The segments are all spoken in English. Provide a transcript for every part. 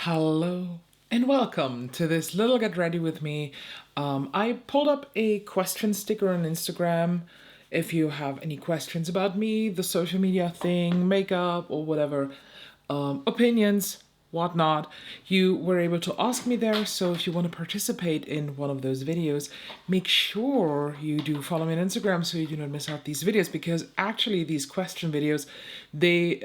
Hello and welcome to this little get ready with me. I pulled up a question sticker on Instagram. If you have any questions about me, the social media thing, makeup or whatever, opinions, whatnot, you were able to ask me there. So if you want to participate in one of those videos, make sure you do follow me on Instagram so you do not miss out these videos, because actually these question videos, they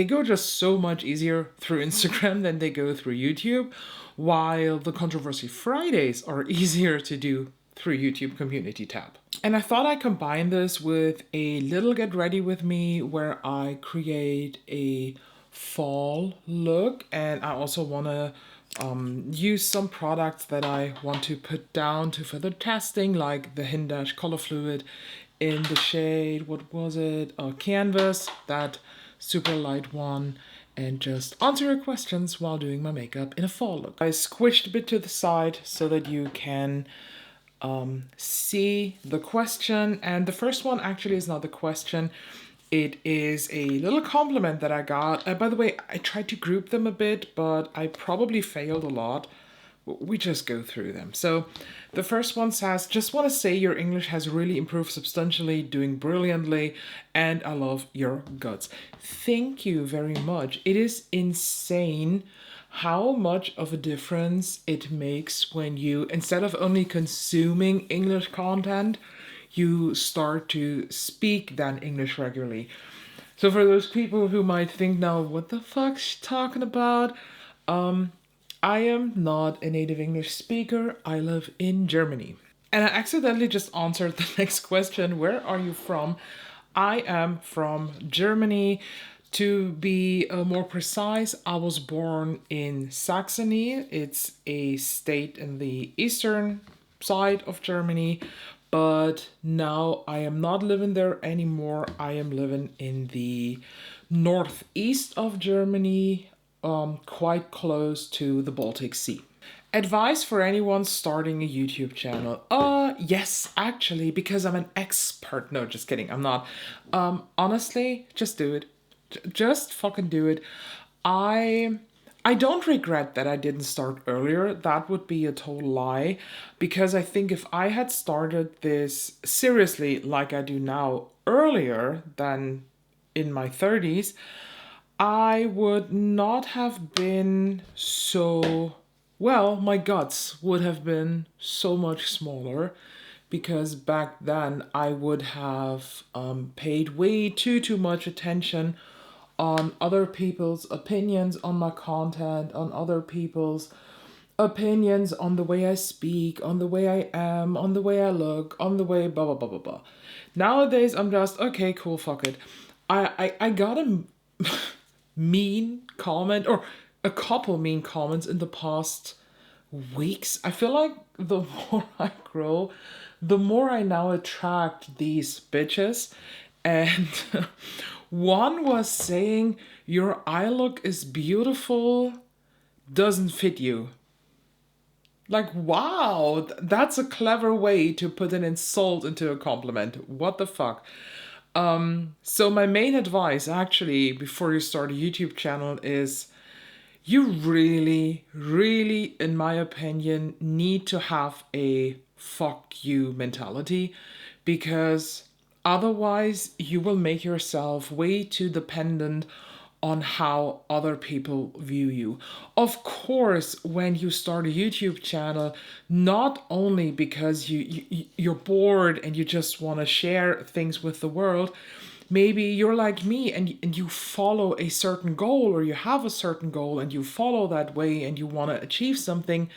go just so much easier through Instagram than they go through YouTube, while the Controversy Fridays are easier to do through YouTube Community tab. And I thought I'd combine this with a little get ready with me where I create a fall look, and I also want to use some products that I want to put down to further testing, like the Hindash color fluid in the shade, what was it, Canvas, that super light one, and just answer your questions while doing my makeup in a fall look. I squished a bit to the side so that you can see the question, and the first one actually is not the question. It is a little compliment that I got. By the way, I tried to group them a bit, but I probably failed a lot. We just go through them. So the first one says, just want to say your English has really improved substantially, doing brilliantly, and I love your guts. Thank you very much. It is insane how much of a difference it makes when you, instead of only consuming English content, you start to speak then English regularly. So for those people who might think now, what the fuck's she talking about? I am not a native English speaker. I live in Germany. And I accidentally just answered the next question. Where are you from? I am from Germany. To be more precise, I was born in Saxony. It's a state in the eastern side of Germany, but now I am not living there anymore. I am living in the northeast of Germany, quite close to the Baltic Sea. Advice for anyone starting a YouTube channel? Yes, actually, because I'm an expert. No, just kidding. I'm not. Honestly, just do it. Just fucking do it. I don't regret that I didn't start earlier. That would be a total lie, because I think if I had started this seriously like I do now earlier than in my 30s, I would not have been so, well, my guts would have been so much smaller, because back then I would have paid way too much attention on other people's opinions on my content, on other people's opinions on the way I speak, on the way I am, on the way I look, on the way blah blah blah blah blah. Nowadays I'm just okay, cool, fuck it. I got a mean comment, or a couple mean comments in the past weeks. I feel like the more I grow, the more I now attract these bitches. And one was saying, your eye look is beautiful, doesn't fit you. Like, wow, that's a clever way to put an insult into a compliment. What the fuck? So my main advice, actually, before you start a YouTube channel is, you really, in my opinion, need to have a fuck you mentality, because otherwise you will make yourself way too dependent on how other people view you. Of course, when you start a YouTube channel, not only because you're bored and you just want to share things with the world, maybe you're like me and you follow a certain goal, or you have a certain goal and you follow that way and you want to achieve something,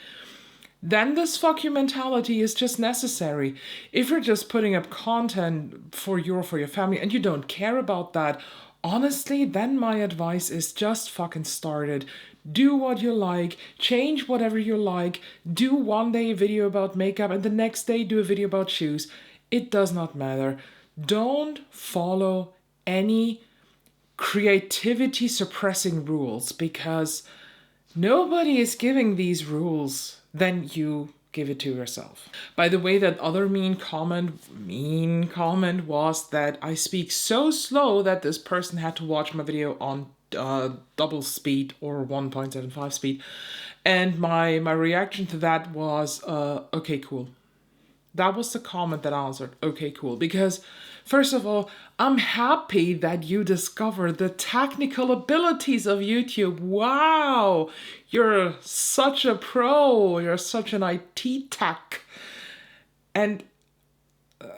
then this fuck you mentality is just necessary. If you're just putting up content for your family and you don't care about that, honestly, then my advice is just fucking start it. Do what you like, change whatever you like, do one day a video about makeup and the next day do a video about shoes. It does not matter. Don't follow any creativity suppressing rules, because nobody is giving these rules. Then you give it to yourself. By the way, that other mean comment was that I speak so slow that this person had to watch my video on double speed or 1.75 speed. And my reaction to that was, okay, cool. That was the comment that answered, okay, cool. Because, first of all, I'm happy that you discovered the technical abilities of YouTube. Wow, you're such a pro. You're such an IT tech. And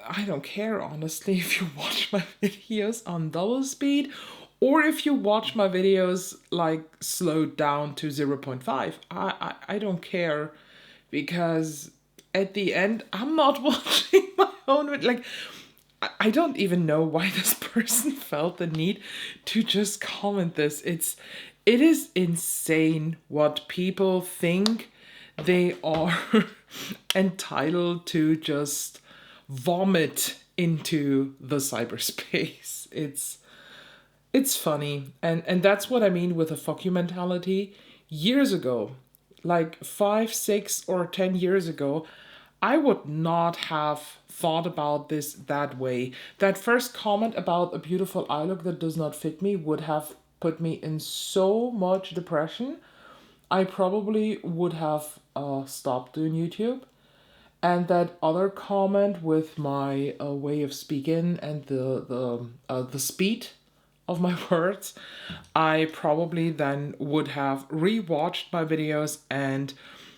I don't care, honestly, if you watch my videos on double speed or if you watch my videos like slowed down to 0.5. I don't care, because at the end, I'm not watching my own. Like, I don't even know why this person felt the need to just comment this. It is insane what people think they are entitled to just vomit into the cyberspace. It's funny. And that's what I mean with a fuck you mentality. Years ago, like 5, 6, or 10 years ago, I would not have thought about this that way. That first comment about a beautiful eye look that does not fit me would have put me in so much depression. I probably would have stopped doing YouTube. And that other comment with my way of speaking and the speed of my words, I probably then would have rewatched my videos, and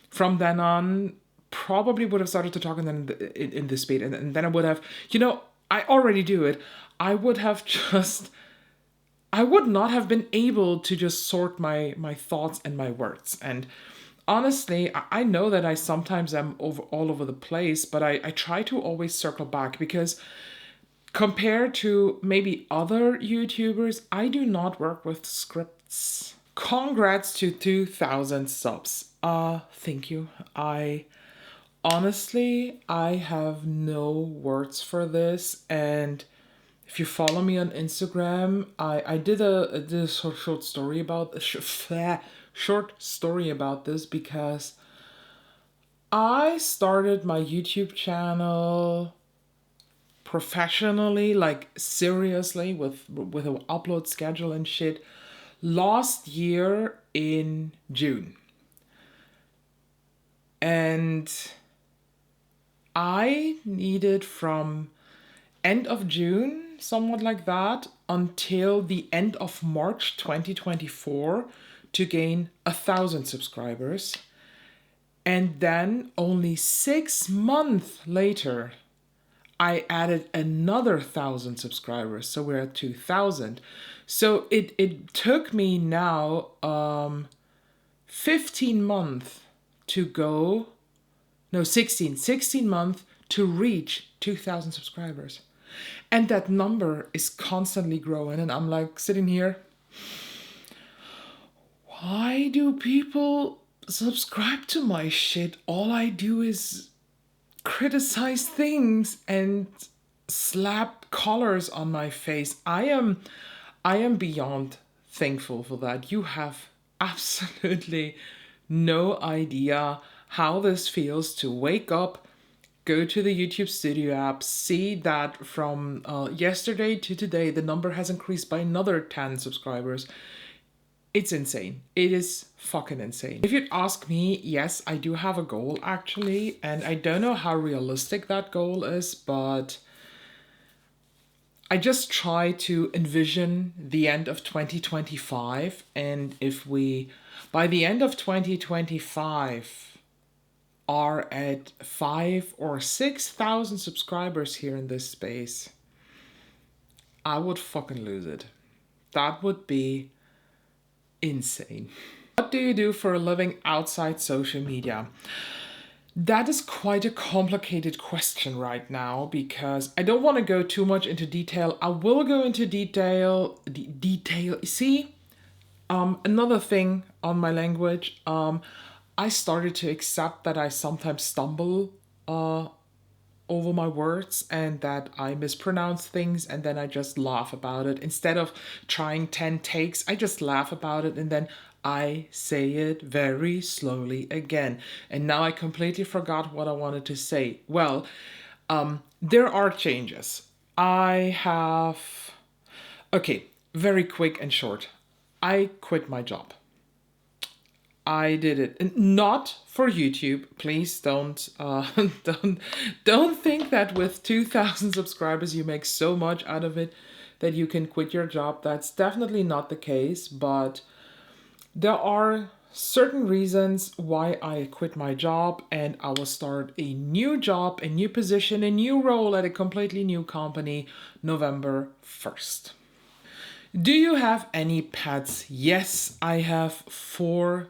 from then on probably would have started to talk in this speed, and then I would have, I already do it. I would have just, I would not have been able to just sort my thoughts and my words. And honestly, I know that I sometimes am all over the place, but I try to always circle back, because compared to maybe other YouTubers, I do not work with scripts. Congrats to 2,000 subs. Thank you. Honestly, I have no words for this. And if you follow me on Instagram, I did a short story about short story about this, because I started my YouTube channel professionally, like seriously, with an upload schedule and shit, last year in June. And I needed from end of June, somewhat like that, until the end of March 2024 to gain 1,000 subscribers. And then only 6 months later, I added another 1,000 subscribers. So we're at 2,000. So it took me now 15 months to go, no, 16 months to reach 2,000 subscribers. And that number is constantly growing. And I'm like sitting here, why do people subscribe to my shit? All I do is criticize things and slap colors on my face. I am beyond thankful for that. You have absolutely no idea how this feels to wake up, go to the YouTube Studio app, see that from yesterday to today, the number has increased by another 10 subscribers. It's insane. It is fucking insane. If you'd ask me, yes, I do have a goal actually, and I don't know how realistic that goal is, but I just try to envision the end of 2025, and if we, by the end of 2025, are at 5,000 or 6,000 subscribers here in this space, I would fucking lose it. That would be insane. What do you do for a living outside social media? That is quite a complicated question right now, because I don't want to go too much into detail. I will go into detail. See, another thing on my language, I started to accept that I sometimes stumble over my words and that I mispronounce things, and then I just laugh about it. Instead of trying 10 takes, I just laugh about it and then I say it very slowly again. And now I completely forgot what I wanted to say. Well, there are changes. Okay, very quick and short. I quit my job. I did it, and not for YouTube. Please don't don't think that with 2,000 subscribers you make so much out of it that you can quit your job. That's definitely not the case, but there are certain reasons why I quit my job and I will start a new job, a new position, a new role at a completely new company November 1st. Do you have any pets? Yes, I have four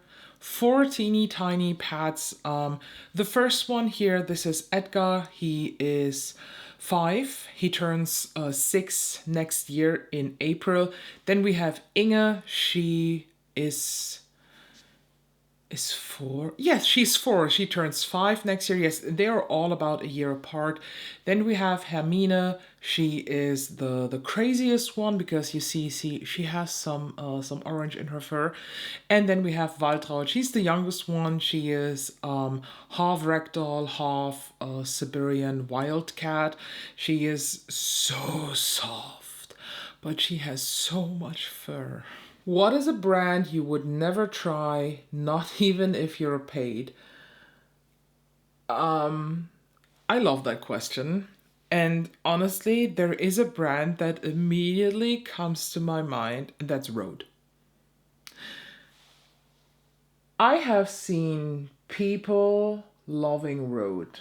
teeny tiny pets. The first one here, this is Edgar. He is 5. He turns 6 next year in April. Then we have Inge. She is 4. Yes, she's 4. She turns 5 next year. Yes, they are all about a year apart. Then we have Hermine. She is the craziest one because you see she has some orange in her fur. And then we have Waltraud. She's the youngest one. She is half ragdoll, half Siberian wildcat. She is so soft, but she has so much fur. What is a brand you would never try, not even if you're paid? I love that question. And honestly, there is a brand that immediately comes to my mind, and that's Rode. I have seen people loving Rode,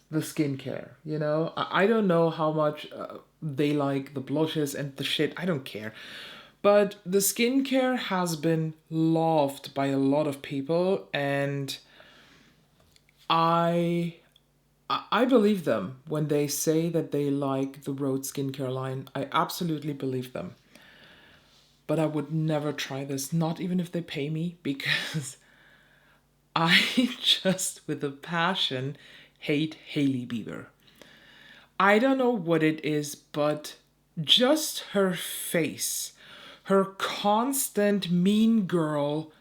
the skincare, you know? I don't know how much they like the blushes and the shit, I don't care. But the skincare has been loved by a lot of people, and I I believe them when they say that they like the Rode skincare line. I absolutely believe them. But I would never try this, not even if they pay me, because I just, with a passion, hate Hailey Bieber. I don't know what it is, but just her face, her constant mean girl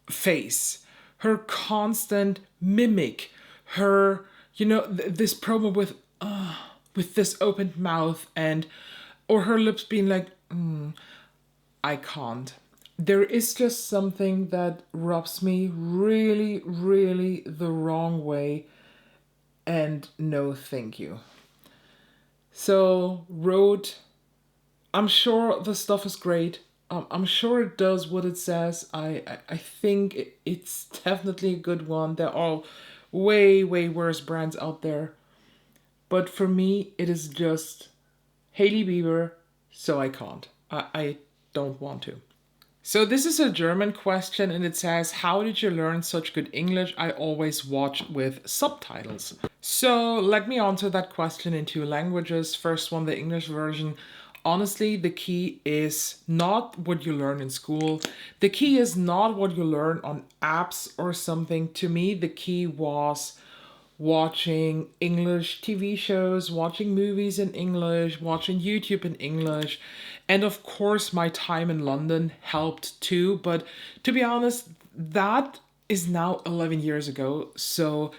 face, her constant mimic, her, this promo with this opened mouth and, or her lips being like, I can't. There is just something that rubs me really, really the wrong way, and no thank you. So, Rode, I'm sure the stuff is great. I'm sure it does what it says. I think it's definitely a good one. There are way, way worse brands out there. But for me, it is just Hailey Bieber, so I can't. I don't want to. So this is a German question and it says, how did you learn such good English? I always watch with subtitles. So let me answer that question in 2 languages. First one, the English version. Honestly, the key is not what you learn in school. The key is not what you learn on apps or something. To me, the key was watching English TV shows, watching movies in English, watching YouTube in English. And of course, my time in London helped too. But to be honest, that is now 11 years ago. So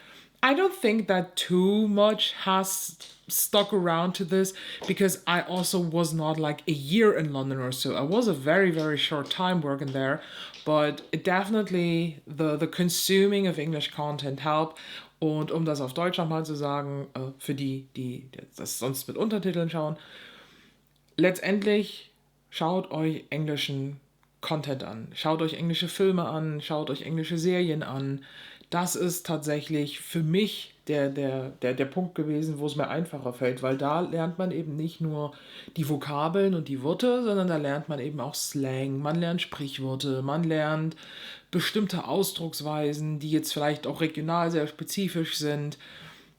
I don't think that too much has stuck around to this because I also was not like a year in London or so. I was a very, very short time working there, but it definitely the consuming of English content helped. Und um das auf Deutsch nochmal zu sagen, für die das sonst mit Untertiteln schauen, letztendlich schaut euch englischen Content an, schaut euch englische Filme an, schaut euch englische Serien an. Das ist tatsächlich für mich der Punkt gewesen, wo es mir einfacher fällt, weil da lernt man eben nicht nur die Vokabeln und die Worte, sondern da lernt man eben auch Slang, man lernt Sprichworte, man lernt bestimmte Ausdrucksweisen, die jetzt vielleicht auch regional sehr spezifisch sind.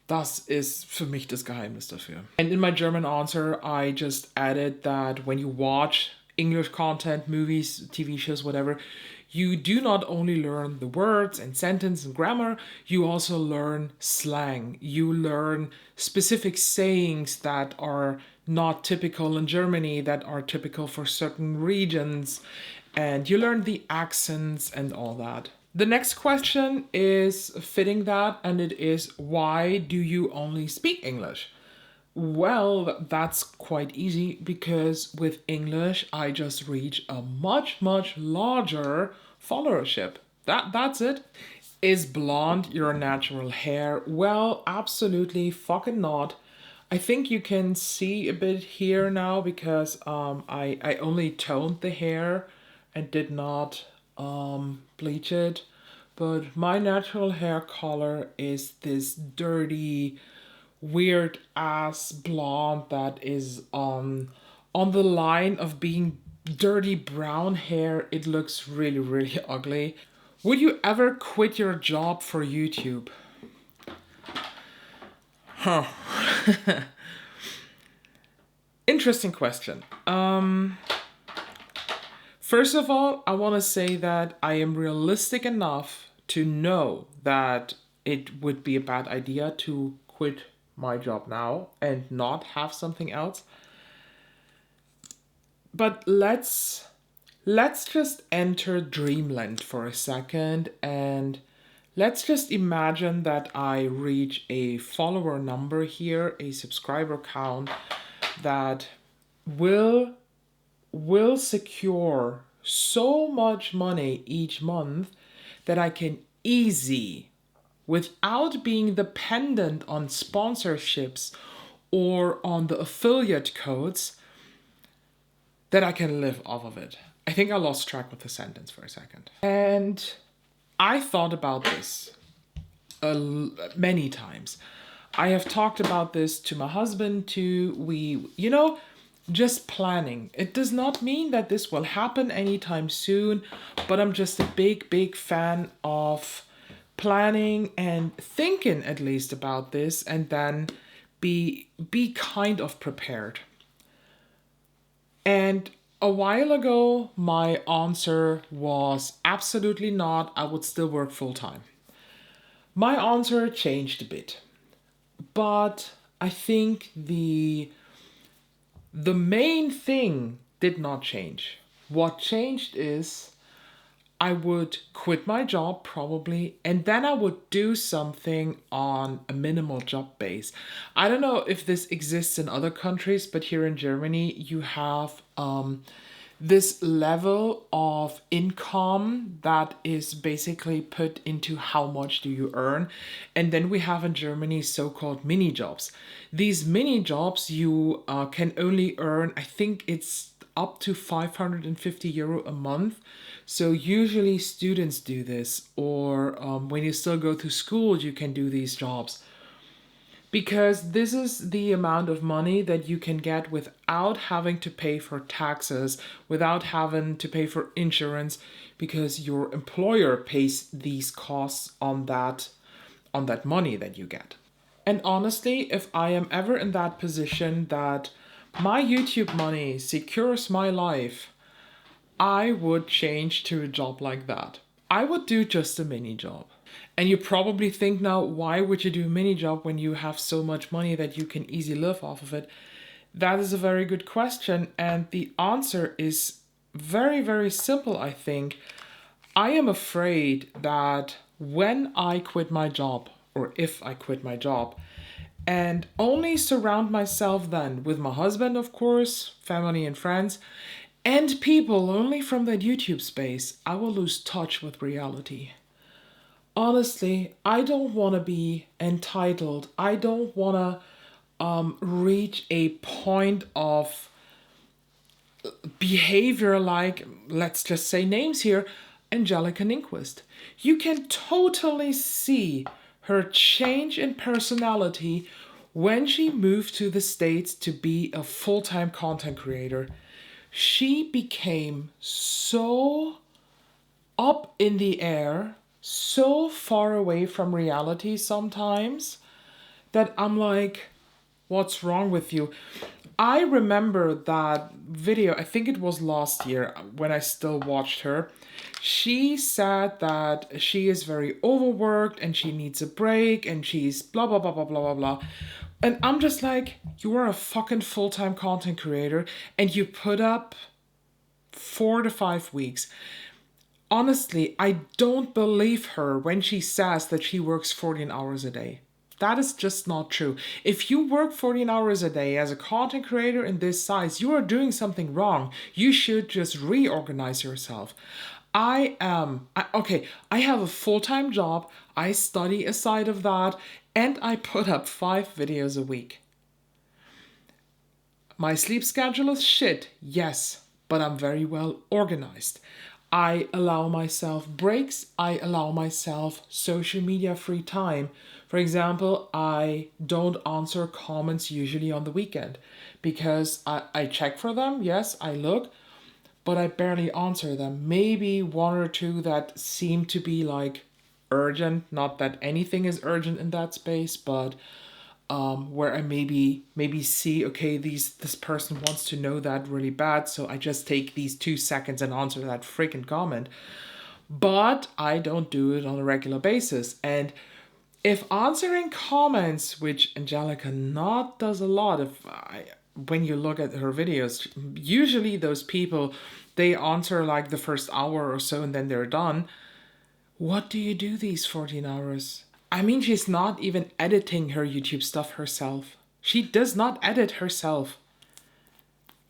Das ist für mich das Geheimnis dafür. And in my German answer, I just added that when you watch English content, movies, TV shows, whatever, you do not only learn the words and sentence and grammar, you also learn slang. You learn specific sayings that are not typical in Germany, that are typical for certain regions, and you learn the accents and all that. The next question is fitting that, and it is, why do you only speak English? Well, that's quite easy because with English, I just reach a much, much larger followership. That's it. Is blonde your natural hair? Well, absolutely fucking not. I think you can see a bit here now because I only toned the hair and did not bleach it. But my natural hair color is this dirty, weird ass blonde that is on the line of being dirty brown hair. It looks really, really ugly. Would you ever quit your job for YouTube? Huh. Interesting question. First of all, I want to say that I am realistic enough to know that it would be a bad idea to quit my job now and not have something else. But let's just enter dreamland for a second and let's just imagine that I reach a follower number here, a subscriber count that will secure so much money each month that I can without being dependent on sponsorships or on the affiliate codes, that I can live off of it. I think I lost track with the sentence for a second. And I thought about this many times. I have talked about this to my husband too. Just planning. It does not mean that this will happen anytime soon, but I'm just a big, big fan of planning and thinking at least about this and then be kind of prepared. And a while ago, my answer was absolutely not. I would still work full time. My answer changed a bit, but I think the main thing did not change. What changed is I would quit my job probably, and then I would do something on a minimal job base. I don't know if this exists in other countries, but here in Germany, you have this level of income that is basically put into how much do you earn. And then we have in Germany so-called mini jobs. These mini jobs you can only earn, I think it's up to 550 euro a month. So usually students do this, or when you still go to school, you can do these jobs. Because this is the amount of money that you can get without having to pay for taxes, without having to pay for insurance, because your employer pays these costs on that money that you get. And honestly, if I am ever in that position that my YouTube money secures my life, I would change to a job like that. I would do just a mini job. And you probably think now, why would you do a mini job when you have so much money that you can easily live off of it? That is a very good question. And the answer is very, very simple, I think. I am afraid that when I quit my job, or if I quit my job, and only surround myself then with my husband, of course, family and friends, and people only from that YouTube space, I will lose touch with reality. Honestly, I don't want to be entitled. I don't want to reach a point of behavior like, let's just say names here, Angelica Nyquist. You can totally see her change in personality when she moved to the States to be a full-time content creator. She became so up in the air, so far away from reality sometimes, that I'm like, what's wrong with you? I remember that video, I think it was last year when I still watched her. She said that she is very overworked and she needs a break and she's blah, blah, blah, blah, blah, blah, blah. And I'm just like, you are a fucking full-time content creator and you put up 4 to 5 weeks. Honestly, I don't believe her when she says that she works 14 hours a day. That is just not true. If you work 14 hours a day as a content creator in this size, you are doing something wrong. You should just reorganize yourself. I have a full-time job. I study aside of that, and I put up 5 videos a week. My sleep schedule is shit, yes, but I'm very well organized. I allow myself breaks. I allow myself social media free time. For example, I don't answer comments usually on the weekend because I check for them. Yes, I look, but I barely answer them. Maybe one or two that seem to be like urgent. Not that anything is urgent in that space, but where I maybe see, okay, this person wants to know that really bad, so I just take these 2 seconds and answer that freaking comment. But I don't do it on a regular basis. And if answering comments, which Angelica not does a lot, when you look at her videos, usually those people, they answer like the first hour or so and then they're done. What do you do these 14 hours? I mean, she's not even editing her YouTube stuff herself. She does not edit herself.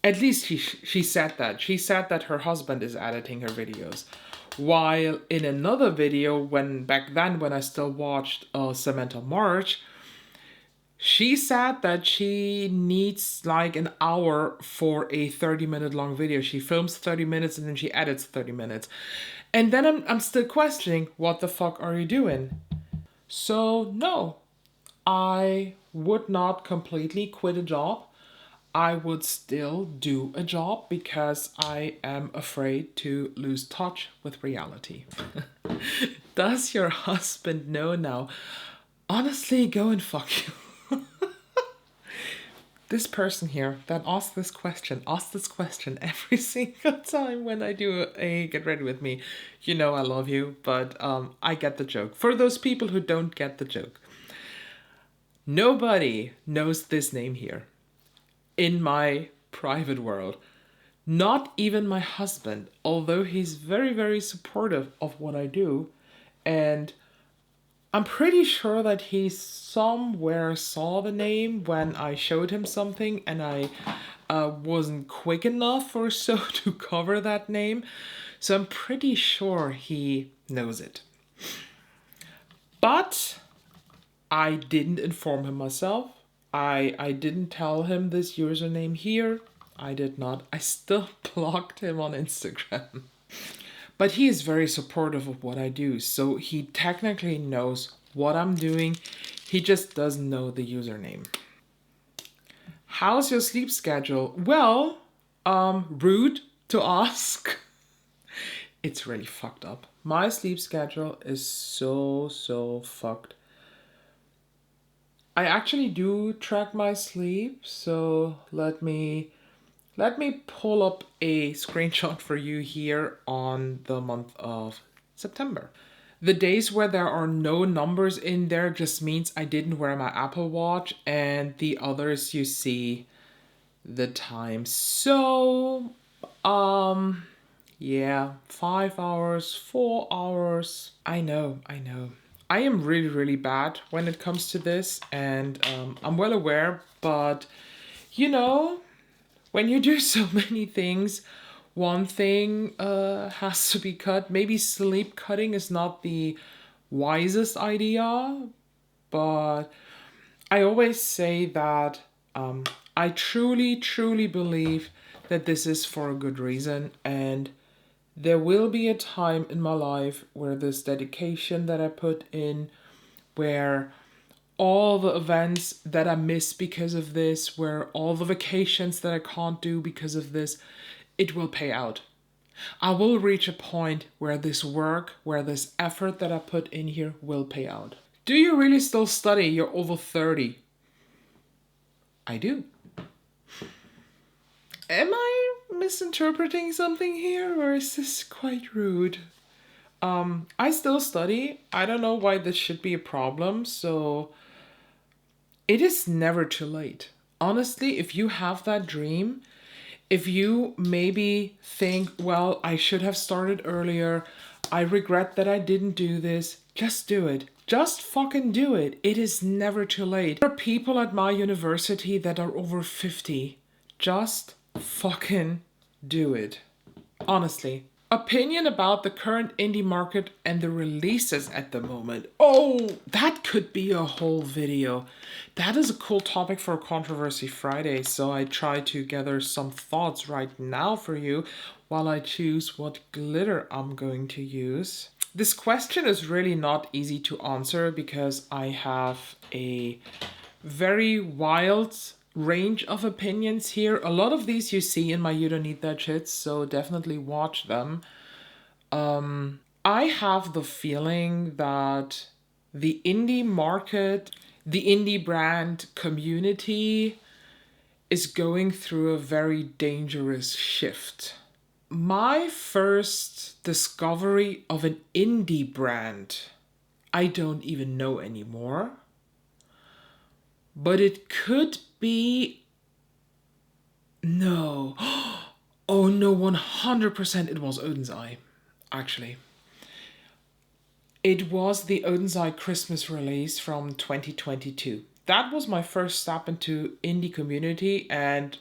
At least she said that. She said that her husband is editing her videos. While in another video, back then when I still watched Samantha March, she said that she needs like an hour for a 30-minute long video. She films 30 minutes and then she edits 30 minutes. And then I'm still questioning, what the fuck are you doing? So no, I would not completely quit a job. I would still do a job because I am afraid to lose touch with reality. Does your husband know now? Honestly, go and fuck you. This person here that asks this question every single time when I do a Get Ready With Me. You know I love you, but I get the joke. For those people who don't get the joke, nobody knows this name here in my private world. Not even my husband, although he's very, very supportive of what I do. And I'm pretty sure that he somewhere saw the name when I showed him something and I wasn't quick enough or so to cover that name. So I'm pretty sure he knows it. But I didn't inform him myself. I didn't tell him this username here. I did not. I still blocked him on Instagram. But he is very supportive of what I do, so he technically knows what I'm doing. He just doesn't know the username. How's your sleep schedule? Well, rude to ask. It's really fucked up. My sleep schedule is so fucked. I actually do track my sleep, so let me pull up a screenshot for you here on the month of September. The days where there are no numbers in there just means I didn't wear my Apple Watch, and the others you see the time. So, yeah, 5 hours, 4 hours. I know. I am really, really bad when it comes to this, and I'm well aware, but you know, when you do so many things, one thing has to be cut. Maybe sleep cutting is not the wisest idea, but I always say that I truly believe that this is for a good reason, and there will be a time in my life where this dedication that I put in, where all the events that I miss because of this, where all the vacations that I can't do because of this, it will pay out. I will reach a point where this work, where this effort that I put in here will pay out. Do you really still study? You're over 30. I do. Am I misinterpreting something here, or is this quite rude? I still study. I don't know why this should be a problem, so it is never too late. Honestly, if you have that dream, if you maybe think, well, I should have started earlier, I regret that I didn't do this, just do it. Just fucking do it. It is never too late. There are people at my university that are over 50. Just fucking do it. Honestly. Opinion about the current indie market and the releases at the moment. Oh, that could be a whole video. That is a cool topic for Controversy Friday, so I try to gather some thoughts right now for you while I choose what glitter I'm going to use. This question is really not easy to answer because I have a very wild range of opinions here. A lot of these you see in my You Don't Need That Shit, so definitely watch them. I have the feeling that the indie market, the indie brand community is going through a very dangerous shift. My first discovery of an indie brand, I don't even know anymore. But it could be... No. Oh no, 100% it was Odin's Eye, actually. It was the Odin's Eye Christmas release from 2022. That was my first step into indie community, and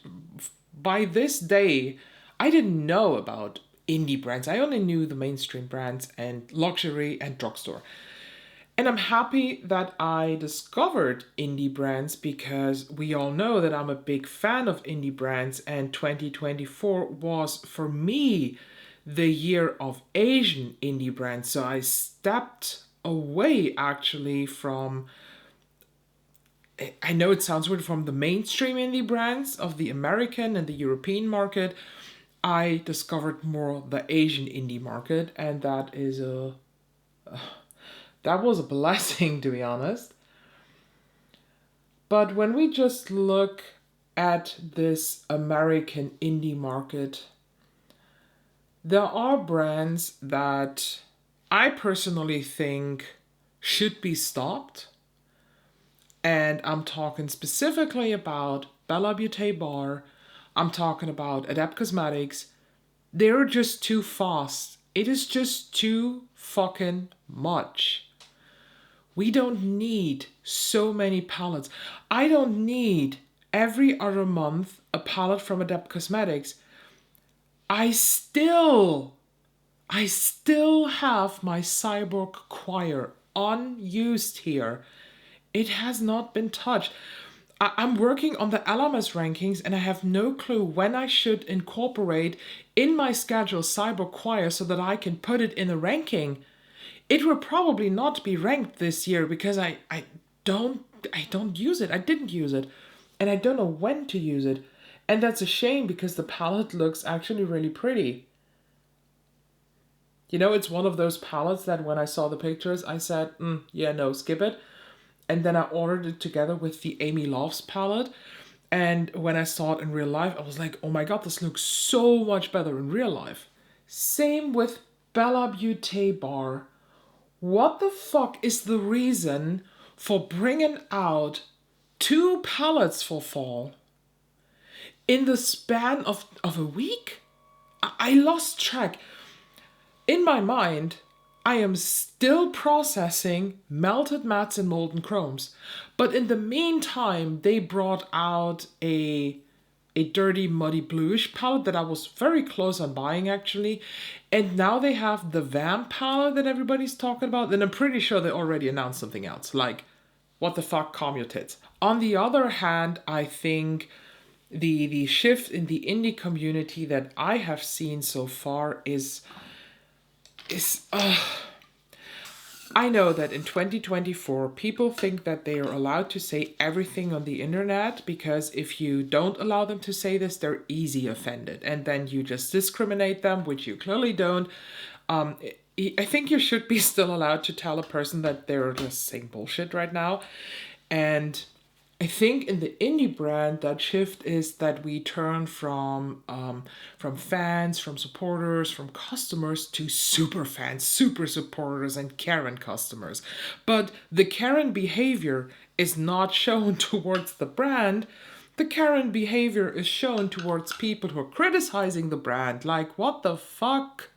by this day, I didn't know about indie brands. I only knew the mainstream brands and luxury and drugstore. And I'm happy that I discovered indie brands because we all know that I'm a big fan of indie brands, and 2024 was, for me, the year of Asian indie brands. So I stepped away actually from, I know it sounds weird, from the mainstream indie brands of the American and the European market. I discovered more the Asian indie market, and that was a blessing, to be honest. But when we just look at this American indie market, there are brands that I personally think should be stopped. And I'm talking specifically about Bella Beauté Bar. I'm talking about Adept Cosmetics. They're just too fast. It is just too fucking much. We don't need so many palettes. I don't need every other month a palette from Adept Cosmetics. I still have my Cyborg Choir unused here. It has not been touched. I'm working on the LMS rankings and I have no clue when I should incorporate in my schedule Cyborg Choir so that I can put it in a ranking. It will probably not be ranked this year because I don't use it. I didn't use it. And I don't know when to use it. And that's a shame because the palette looks actually really pretty. You know, it's one of those palettes that when I saw the pictures, I said, yeah, no, skip it. And then I ordered it together with the Amy Loves palette. And when I saw it in real life, I was like, oh my god, this looks so much better in real life. Same with Bella Beauté Bar. What the fuck is the reason for bringing out 2 palettes for fall in the span of a week? I lost track. In my mind, I am still processing melted mattes and molten chromes. But in the meantime, they brought out a dirty, muddy bluish palette that I was very close on buying actually. And now they have the Vamp palette that everybody's talking about. And I'm pretty sure they already announced something else. Like, what the fuck, calm your tits. On the other hand, I think the shift in the indie community that I have seen so far is I know that in 2024, people think that they are allowed to say everything on the internet because if you don't allow them to say this, they're easy offended. And then you just discriminate them, which you clearly don't. I think you should be still allowed to tell a person that they're just saying bullshit right now. And I think in the indie brand, that shift is that we turn from fans, from supporters, from customers to super fans, super supporters, and Karen customers. But the Karen behavior is not shown towards the brand. The Karen behavior is shown towards people who are criticizing the brand. Like, what the fuck?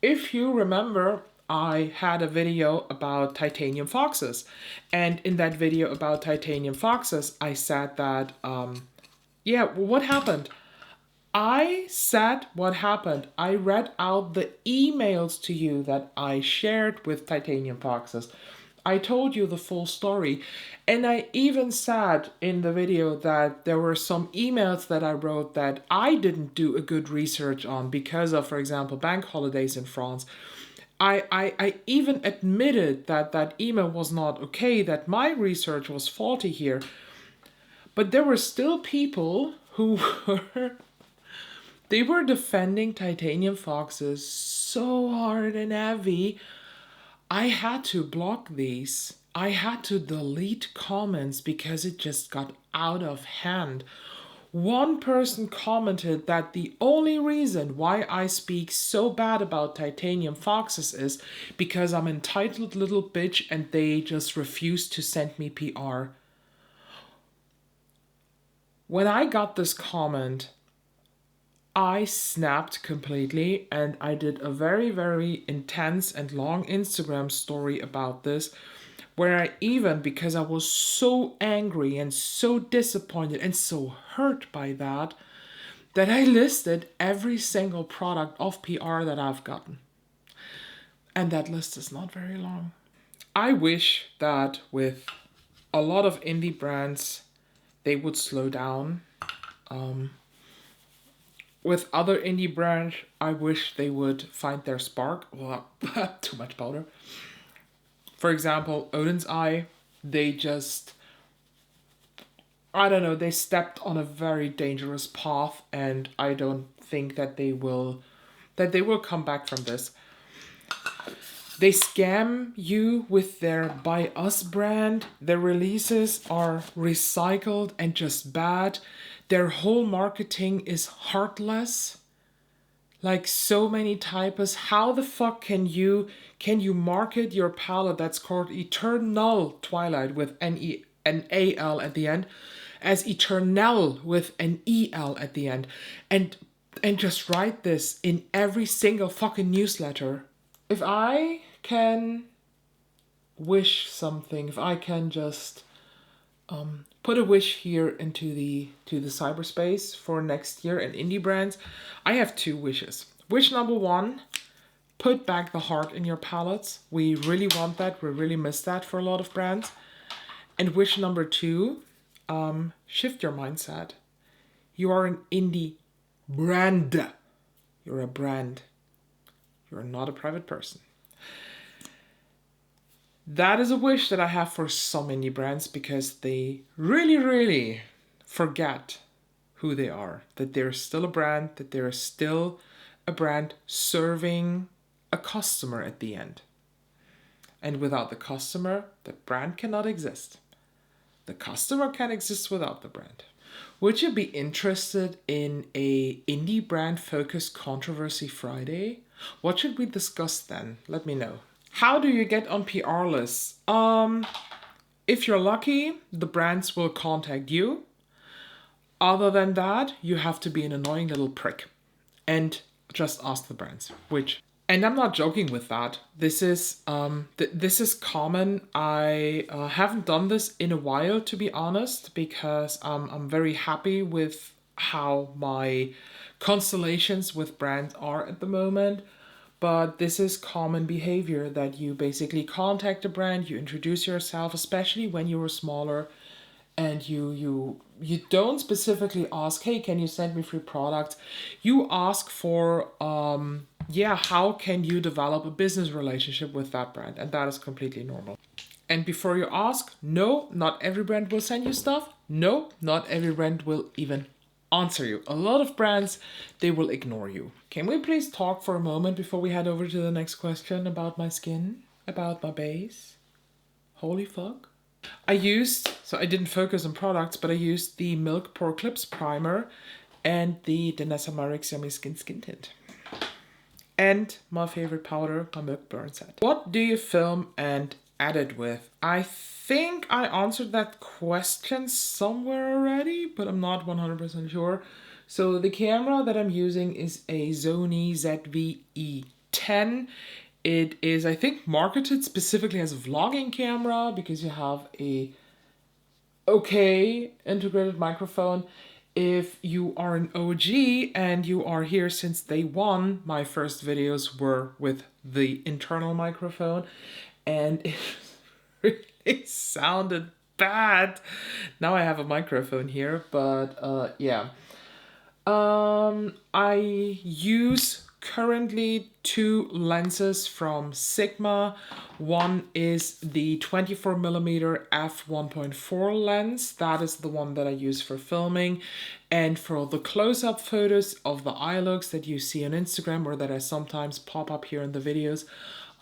If you remember, I had a video about titanium foxes. And in that video about titanium foxes, I said that, yeah, what happened? I said what happened. I read out the emails to you that I shared with titanium foxes. I told you the full story. And I even said in the video that there were some emails that I wrote that I didn't do a good research on because of, for example, bank holidays in France. I even admitted that that email was not okay, that my research was faulty here. But there were still people who were, they were defending titanium foxes so hard and heavy. I had to block these. I had to delete comments because it just got out of hand. One person commented that the only reason why I speak so bad about titanium foxes is because I'm an entitled little bitch and they just refuse to send me PR. When I got this comment, I snapped completely and I did a very, very intense and long Instagram story about this, where I even, because I was so angry and so disappointed and so hurt by that, that I listed every single product of PR that I've gotten. And that list is not very long. I wish that with a lot of indie brands, they would slow down. With other indie brands, I wish they would find their spark. Well, too much powder. For example, Odin's Eye, they just, I don't know, they stepped on a very dangerous path, and I don't think that they will come back from this. They scam you with their By Us brand. Their releases are recycled and just bad. Their whole marketing is heartless. Like so many typos. How the fuck can you market your palette that's called Eternal Twilight with an AL at the end as Eternal with an EL at the end, and just write this in every single fucking newsletter? If I can wish something, if I can just put a wish here into the cyberspace for next year and indie brands, I have two wishes. Wish number one, put back the heart in your palettes. We really want that. We really miss that for a lot of brands. And wish number two, shift your mindset. You are an indie brand. You're a brand. You're not a private person. That is a wish that I have for some indie brands because they really, really forget who they are. That they're still a brand, that they're still a brand serving a customer at the end. And without the customer, the brand cannot exist. The customer can exist without the brand. Would you be interested in a indie brand focused Controversy Friday? What should we discuss then? Let me know. How do you get on PR lists? If you're lucky, the brands will contact you. Other than that, you have to be an annoying little prick and just ask the brands. And I'm not joking with that. This is common. I haven't done this in a while, to be honest, because I'm very happy with how my constellations with brands are at the moment. But this is common behavior that you basically contact a brand, you introduce yourself, especially when you were smaller, and you don't specifically ask, hey, can you send me free products? You ask for, how can you develop a business relationship with that brand? And that is completely normal. And before you ask, no, not every brand will send you stuff. No, not every brand will even answer you. A lot of brands, they will ignore you. Can we please talk for a moment before we head over to the next question about my skin, about my base? Holy fuck. I didn't focus on products, but I used the Milk Pore Clips Primer and the Danessa Marix Yummy Skin Tint. And my favorite powder, my Milk Burn Set. What do you film and edit with? I think I answered that question somewhere already, but I'm not 100% sure. So the camera that I'm using is a Sony ZV-E10. It is, I think, marketed specifically as a vlogging camera because you have a okay integrated microphone. If you are an OG and you are here since day one, my first videos were with the internal microphone and it really sounded bad. Now I have a microphone here, but yeah. I use currently two lenses from Sigma. One is the 24mm f1.4 lens. That is the one that I use for filming. And for the close-up photos of the eye looks that you see on Instagram or that I sometimes pop up here in the videos,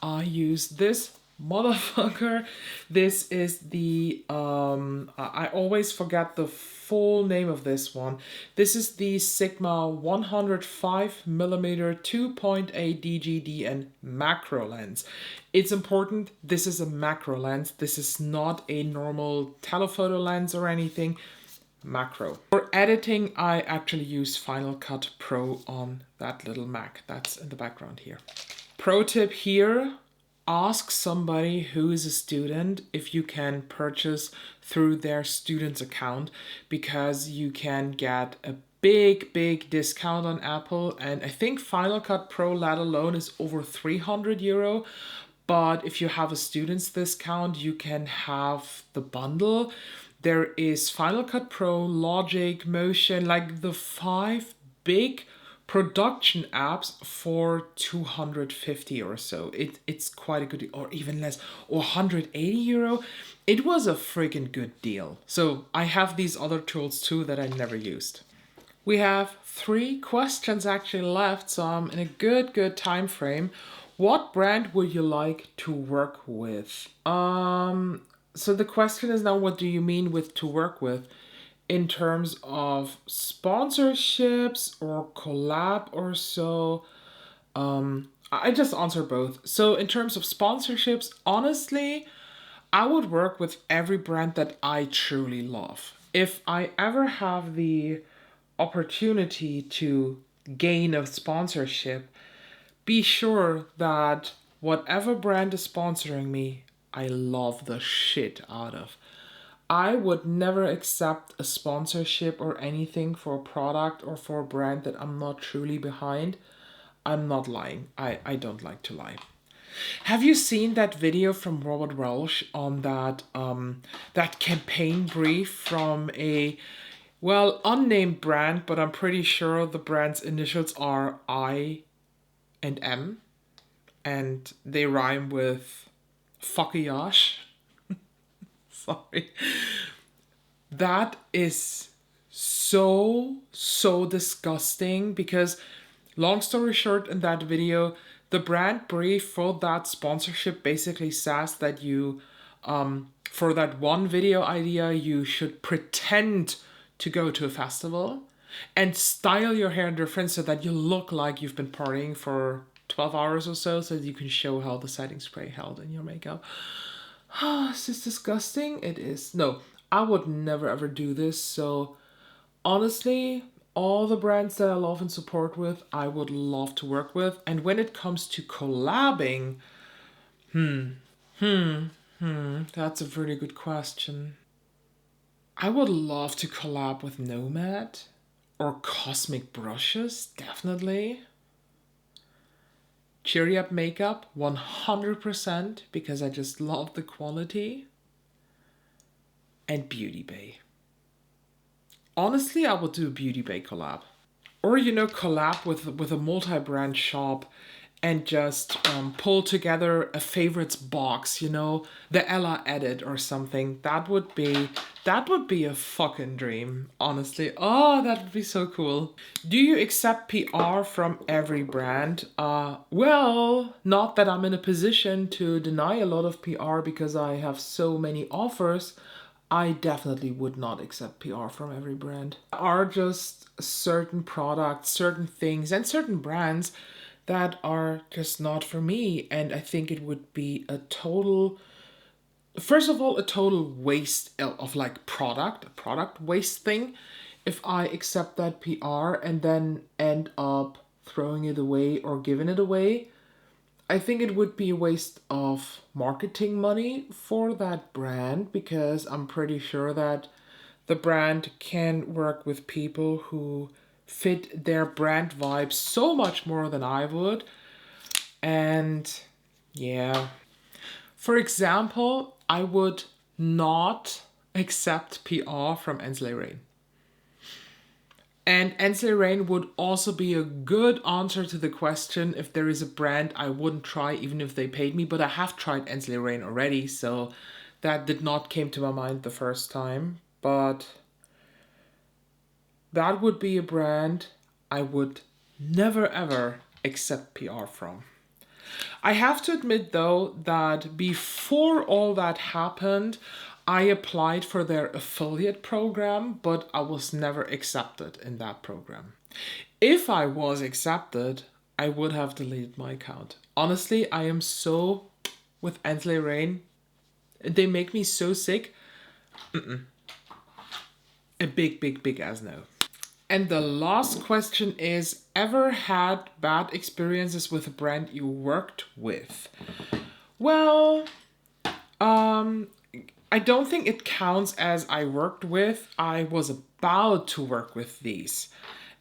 I use this motherfucker. This is the I always forget the full name of this one. This is the Sigma 105mm 2.8 DGDN macro lens. It's important, this is a macro lens. This is not a normal telephoto lens or anything. Macro. For editing, I actually use Final Cut Pro on that little Mac that's in the background here. Pro tip here, ask somebody who is a student if you can purchase through their student's account, because you can get a big discount on Apple, and I think Final Cut Pro, let alone, is over €300. But if you have a student's discount, you can have the bundle. There is Final Cut Pro, Logic, Motion, like the 5 big production apps for 250 or so. It's quite a good, or even less, or €180. It was a freaking good deal. So I have these other tools too that I never used. We have 3 questions actually left, so I'm in a good time frame. What brand would you like to work with? So the question is now, what do you mean with to work with? In terms of sponsorships or collab or so? I just answer both. So in terms of sponsorships, honestly, I would work with every brand that I truly love. If I ever have the opportunity to gain a sponsorship, be sure that whatever brand is sponsoring me, I love the shit out of. I would never accept a sponsorship or anything for a product or for a brand that I'm not truly behind. I'm not lying. I don't like to lie. Have you seen that video from Robert Welsh on that that campaign brief from a, well, unnamed brand, but I'm pretty sure the brand's initials are I and M, and they rhyme with fuckayosh. Sorry. That is so disgusting because, long story short, in that video, the brand brief for that sponsorship basically says that you, for that one video idea, you should pretend to go to a festival and style your hair different so that you look like you've been partying for 12 hours or so that you can show how the setting spray held in your makeup. Is this disgusting? It is. No, I would never ever do this. So honestly, all the brands that I love and support with, I would love to work with. And when it comes to collabing, that's a really good question. I would love to collab with Nomad or Cosmic Brushes, definitely. Cheery Up Makeup, 100%, because I just love the quality. And Beauty Bay. Honestly, I would do a Beauty Bay collab. Or, collab with a multi-brand shop and just pull together a favorites box, the Ella edit or something. That would be a fucking dream, honestly. Oh, that would be so cool. Do you accept PR from every brand? Well, not that I'm in a position to deny a lot of PR because I have so many offers. I definitely would not accept PR from every brand. There are just certain products, certain things, and certain brands that are just not for me. And I think it would be a total, first of all, a total waste of like product waste thing if I accept that PR and then end up throwing it away or giving it away. I think it would be a waste of marketing money for that brand, because I'm pretty sure that the brand can work with people who fit their brand vibe so much more than I would. And yeah. For example, I would not accept PR from Ensley Rain. And Ensley Rain would also be a good answer to the question if there is a brand I wouldn't try even if they paid me. But I have tried Ensley Rain already, so that did not came to my mind the first time. But that would be a brand I would never ever accept PR from. I have to admit though that before all that happened, I applied for their affiliate program, but I was never accepted in that program. If I was accepted, I would have deleted my account. Honestly, I am so with Ensley Rain. They make me so sick. A big, big, big as no. And the last question is, ever had bad experiences with a brand you worked with? Well, I don't think it counts as I worked with. I was about to work with these.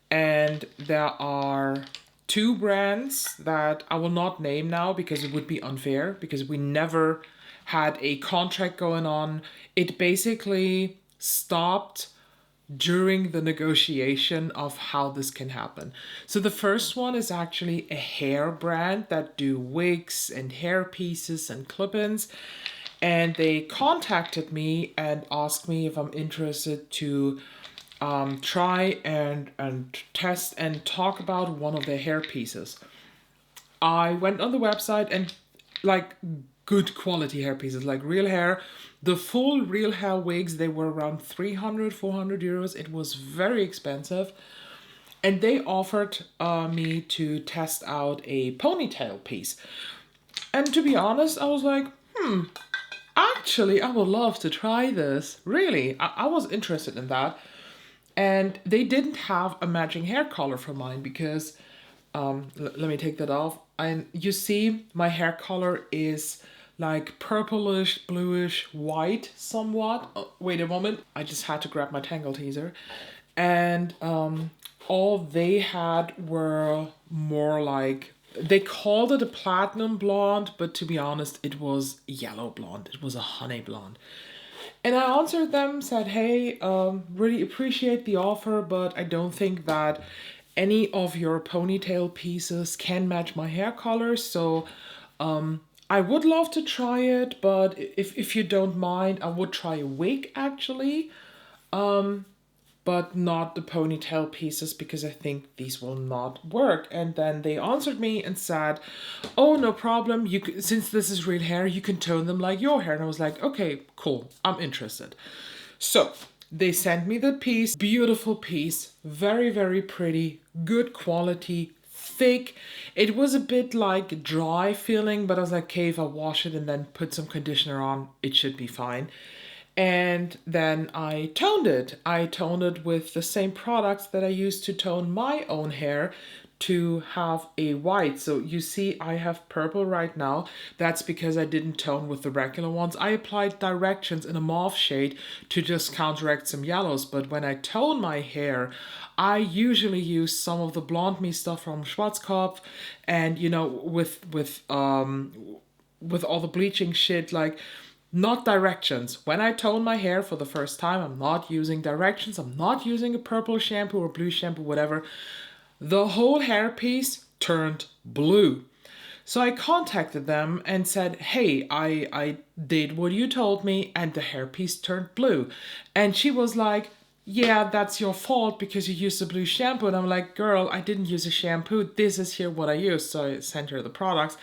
And there are two brands that I will not name now because it would be unfair, because we never had a contract going on. It basically stopped during the negotiation of how this can happen. So the first one is actually a hair brand that do wigs and hair pieces and clip-ins. And they contacted me and asked me if I'm interested to try and test and talk about one of their hair pieces. I went on the website and like good quality hair pieces, like real hair. The full real hair wigs, they were around 300, 400 euros. It was very expensive. And they offered me to test out a ponytail piece. And to be honest, I was like, actually, I would love to try this. Really, I was interested in that. And they didn't have a matching hair color for mine because, let me take that off. And you see, my hair color is like purplish, bluish, white somewhat. Oh, wait a moment. I just had to grab my Tangle teaser. And all they had were more like, they called it a platinum blonde, but to be honest, it was yellow blonde. It was a honey blonde. And I answered them, said, hey, really appreciate the offer, but I don't think that any of your ponytail pieces can match my hair color. So I would love to try it, but if you don't mind, I would try a wig actually. But not the ponytail pieces because I think these will not work. And then they answered me and said, oh, no problem. Since this is real hair, you can tone them like your hair. And I was like, okay, cool. I'm interested. So they sent me the piece, beautiful piece, very, very pretty, good quality, thick. It was a bit like dry feeling, but I was like, okay, if I wash it and then put some conditioner on, it should be fine. And then I toned it. I toned it with the same products that I used to tone my own hair to have a white. So you see I have purple right now. That's because I didn't tone with the regular ones. I applied directions in a mauve shade to just counteract some yellows. But when I tone my hair, I usually use some of the Blonde Me stuff from Schwarzkopf, and you know, with all the bleaching shit, like, not directions. When I tone my hair for the first time, I'm not using directions. I'm not using a purple shampoo or blue shampoo, whatever. The whole hair piece turned blue. So I contacted them and said, hey, I did what you told me and the hairpiece turned blue. And she was like, yeah, that's your fault because you used a blue shampoo. And I'm like, girl, I didn't use a shampoo. This is here what I used. So I sent her the products.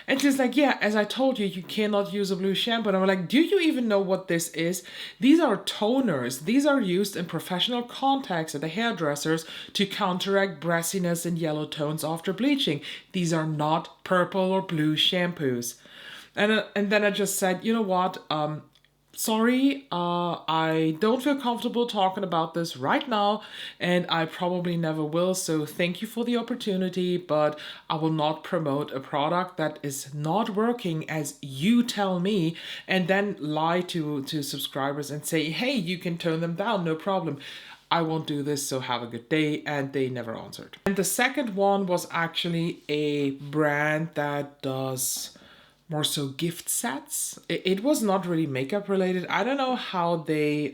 And she's like, yeah, as I told you, you cannot use a blue shampoo. And I'm like, do you even know what this is? These are toners. These are used in professional contacts at the hairdressers to counteract brassiness and yellow tones after bleaching. These are not purple or blue shampoos. And then I just said, you know what? sorry, I don't feel comfortable talking about this right now, and I probably never will. So thank you for the opportunity, but I will not promote a product that is not working as you tell me, and then lie to subscribers and say, hey, you can turn them down, no problem. I won't do this, so have a good day. And they never answered. And the second one was actually a brand that does more so gift sets. It was not really makeup related. I don't know how they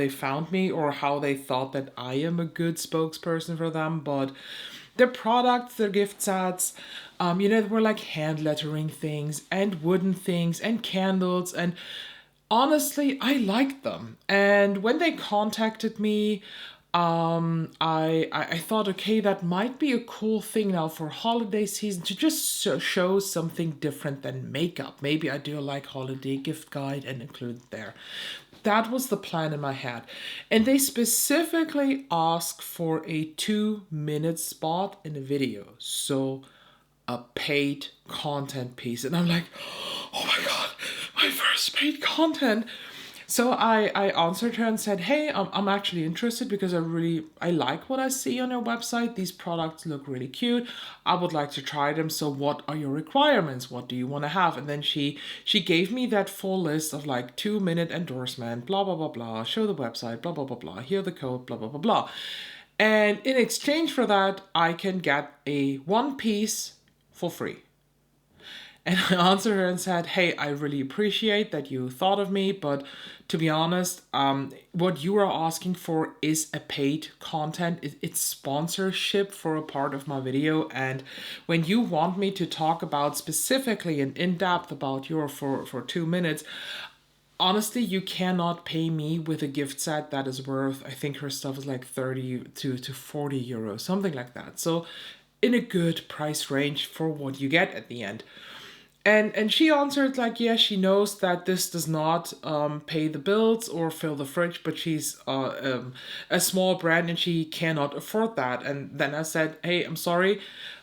found me or how they thought that I am a good spokesperson for them, but their products, their gift sets, they were like hand lettering things and wooden things and candles, and honestly, I liked them. And when they contacted me, I thought, okay, that might be a cool thing now for holiday season to just show something different than makeup. Maybe I do like holiday gift guide and include it there. That was the plan in my head. And they specifically asked for a 2-minute spot in a video. So a paid content piece. And I'm like, oh my God, my first paid content. So I answered her and said, hey, I'm actually interested because I like what I see on your website. These products look really cute. I would like to try them. So what are your requirements? What do you want to have? And then she gave me that full list of like 2-minute endorsement, blah, blah, blah, blah, show the website, blah, blah, blah, blah, here the code, blah, blah, blah, blah. And in exchange for that, I can get a one piece for free. And I answered her and said, hey, I really appreciate that you thought of me, but to be honest, what you are asking for is a paid content. It's sponsorship for a part of my video. And when you want me to talk about specifically and in depth about Youre for 2 minutes, honestly, you cannot pay me with a gift set that is worth, I think her stuff is like 30 to 40 euros, something like that. So in a good price range for what you get at the end. And she answered like, yeah, she knows that this does not pay the bills or fill the fridge, but she's a small brand and she cannot afford that. And then I said, hey, I'm sorry,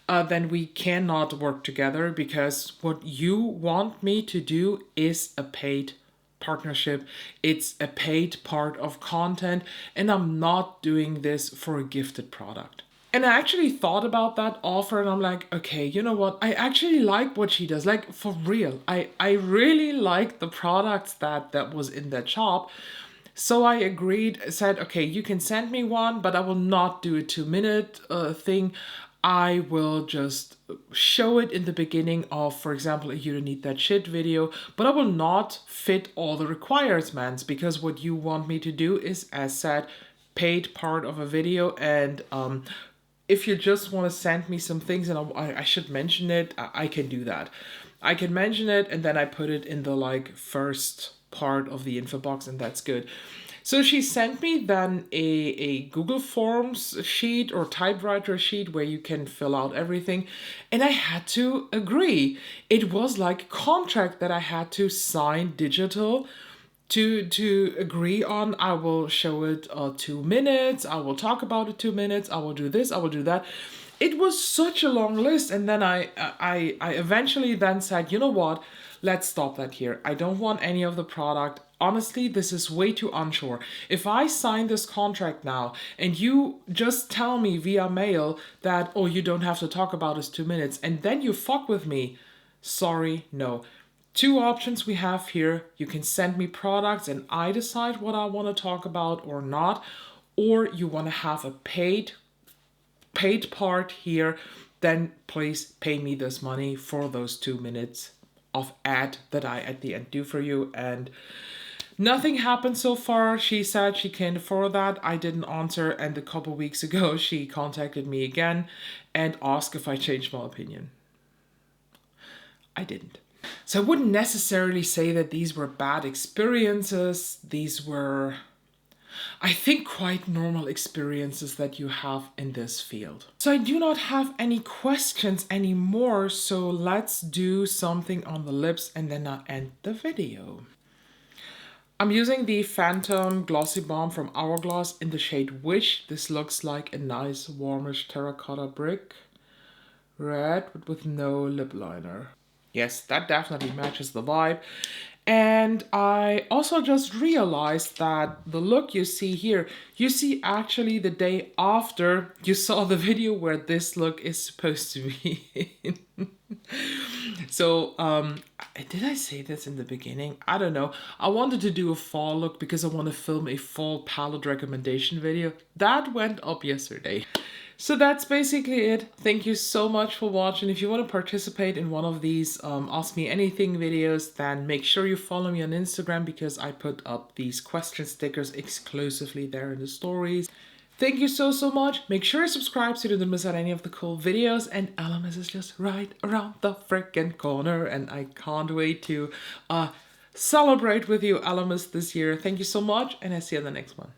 then we cannot work together because what you want me to do is a paid partnership. It's a paid part of content, and I'm not doing this for a gifted product. And I actually thought about that offer and I'm like, okay, you know what? I actually like what she does. Like, for real. I really like the products that was in that shop. So I agreed, said, okay, you can send me one, but I will not do a 2-minute thing. I will just show it in the beginning of, for example, a You Don't Need That Shit video, but I will not fit all the requirements because what you want me to do is, as said, paid part of a video. And if you just want to send me some things and I should mention it, I can do that. I can mention it and then I put it in the like first part of the info box and that's good. So she sent me then a Google Forms sheet or typewriter sheet where you can fill out everything. And I had to agree. It was like a contract that I had to sign digital to agree on. I will show it 2 minutes. I will talk about it 2 minutes. I will do this. I will do that. It was such a long list. And then I eventually then said, you know what? Let's stop that here. I don't want any of the product. Honestly, this is way too unsure. If I sign this contract now and you just tell me via mail that, oh, you don't have to talk about this 2 minutes, and then you fuck with me, sorry, no. 2 options we have here. You can send me products and I decide what I want to talk about or not, or you want to have a paid part here, then please pay me this money for those 2 minutes of ad that I at the end do for you. And nothing happened so far. She said she can't afford that. I didn't answer, and a couple weeks ago she contacted me again and asked if I changed my opinion. I didn't. So I wouldn't necessarily say that these were bad experiences. These were, I think, quite normal experiences that you have in this field. So I do not have any questions anymore, so let's do something on the lips and then I'll end the video. I'm using the Phantom Glossy Balm from Hourglass in the shade Wish. This looks like a nice warmish terracotta brick red, but with no lip liner. Yes, that definitely matches the vibe. And I also just realized that the look you see here, you see actually the day after you saw the video where this look is supposed to be in. So, did I say this in the beginning? I don't know. I wanted to do a fall look because I want to film a fall palette recommendation video. That went up yesterday. So that's basically it. Thank you so much for watching. If you want to participate in one of these Ask Me Anything videos, then make sure you follow me on Instagram because I put up these question stickers exclusively there in the stories. Thank you so much. Make sure you subscribe so you don't miss out any of the cool videos. And Alamus is just right around the freaking corner. And I can't wait to celebrate with you, Alamus, this year. Thank you so much. And I see you in the next one.